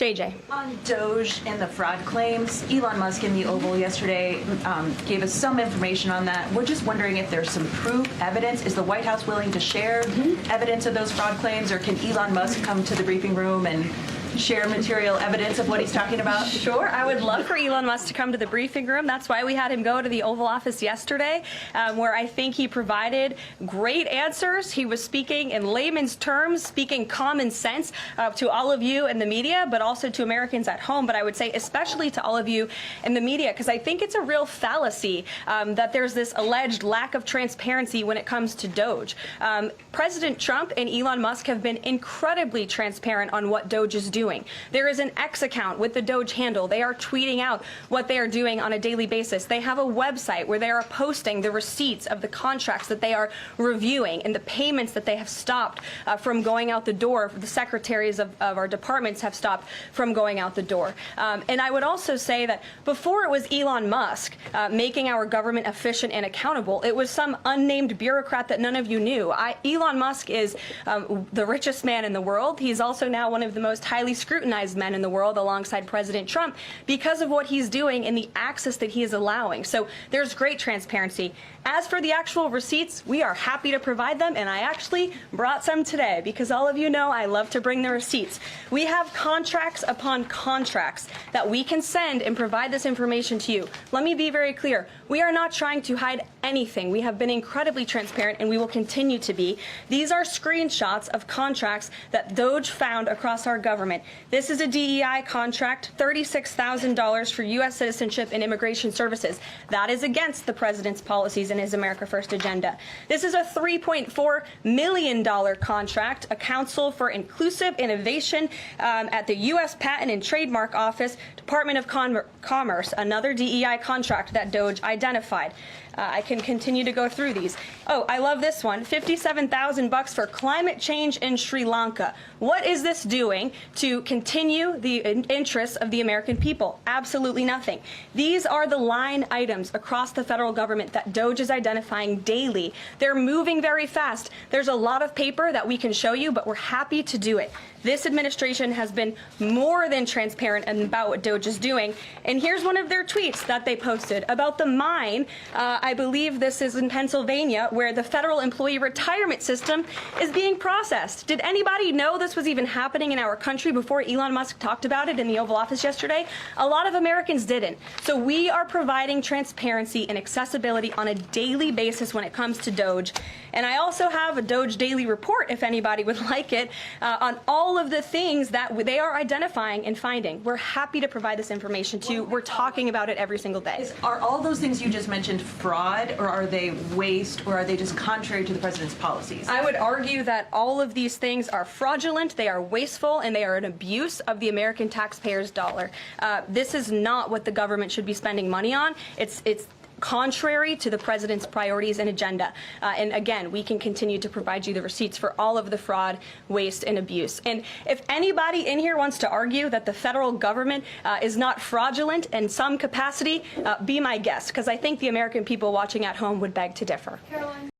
JJ. On Doge and the fraud claims, Elon Musk in the Oval yesterday gave us some information on that. We're just wondering if there's some proof, evidence. Is the White House willing to share evidence of those fraud claims, or can Elon Musk come to the briefing room and share material evidence of what he's talking about? Sure, I would love for Elon Musk to come to the briefing room. That's why we had him go to the Oval Office yesterday, where I think he provided great answers. He was speaking in layman's terms, speaking common sense to all of you in the media, but also to Americans at home. But I would say especially to all of you in the media, because I think it's a real fallacy that there's this alleged lack of transparency when it comes to Doge. President Trump and Elon Musk have been incredibly transparent on what Doge is doing. There is an X account with the Doge handle. They are tweeting out what they are doing on a daily basis. They have a website where they are posting the receipts of the contracts that they are reviewing and the payments that they have stopped from going out the door. The secretaries of our departments have stopped from going out the door. And I would also say that before it was Elon Musk making our government efficient and accountable, it was some unnamed bureaucrat that none of you knew. Elon Musk is the richest man in the world. He's also now one of the most highly scrutinized men in the world alongside President Trump because of what he's doing and the access that he is allowing. So there's great transparency. As for the actual receipts, we are happy to provide them, and I actually brought some today because all of you know I love to bring the receipts. We have contracts upon contracts that we can send and provide this information to you. Let me be very clear. We are not trying to hide anything. We have been incredibly transparent, and we will continue to be. These are screenshots of contracts that Doge found across our government. This is a DEI contract, $36,000 for U.S. citizenship and immigration services. That is against the president's policies and his America First agenda. This is a $3.4 million contract, a Council for Inclusive Innovation at the U.S. Patent and Trademark Office, Department of Commerce, another DEI contract that Doge identified. I can continue to go through these. Oh, I love this one. $57,000 for climate change in Sri Lanka. What is this doing to continue the interests of the American people? Absolutely nothing. These are the line items across the federal government that Doge is identifying daily. They're moving very fast. There's a lot of paper that we can show you, but we're happy to do it. This administration has been more than transparent about what Doge is doing. And here's one of their tweets that they posted about the mine. I believe this is in Pennsylvania, where the federal employee retirement system is being processed. Did anybody know this was even happening in our country before Elon Musk talked about it in the Oval Office yesterday? A lot of Americans didn't. So we are providing transparency and accessibility on a daily basis when it comes to Doge. And I also have a Doge daily report, if anybody would like it, on all of the things that they are identifying and finding. We're happy to provide this information to you. We're talking about it every single day. Are all those things you just mentioned fraud, or are they waste, or are they just contrary to the president's policies? I would argue that all of these things are fraudulent, they are wasteful, and they are an abuse of the American taxpayer's dollar. This is not what the government should be spending money on. It's contrary to the president's priorities and agenda. And again, we can continue to provide you the receipts for all of the fraud, waste, and abuse. And if anybody in here wants to argue that the federal government is not fraudulent in some capacity, be my guest, because I think the American people watching at home would beg to differ. Caroline.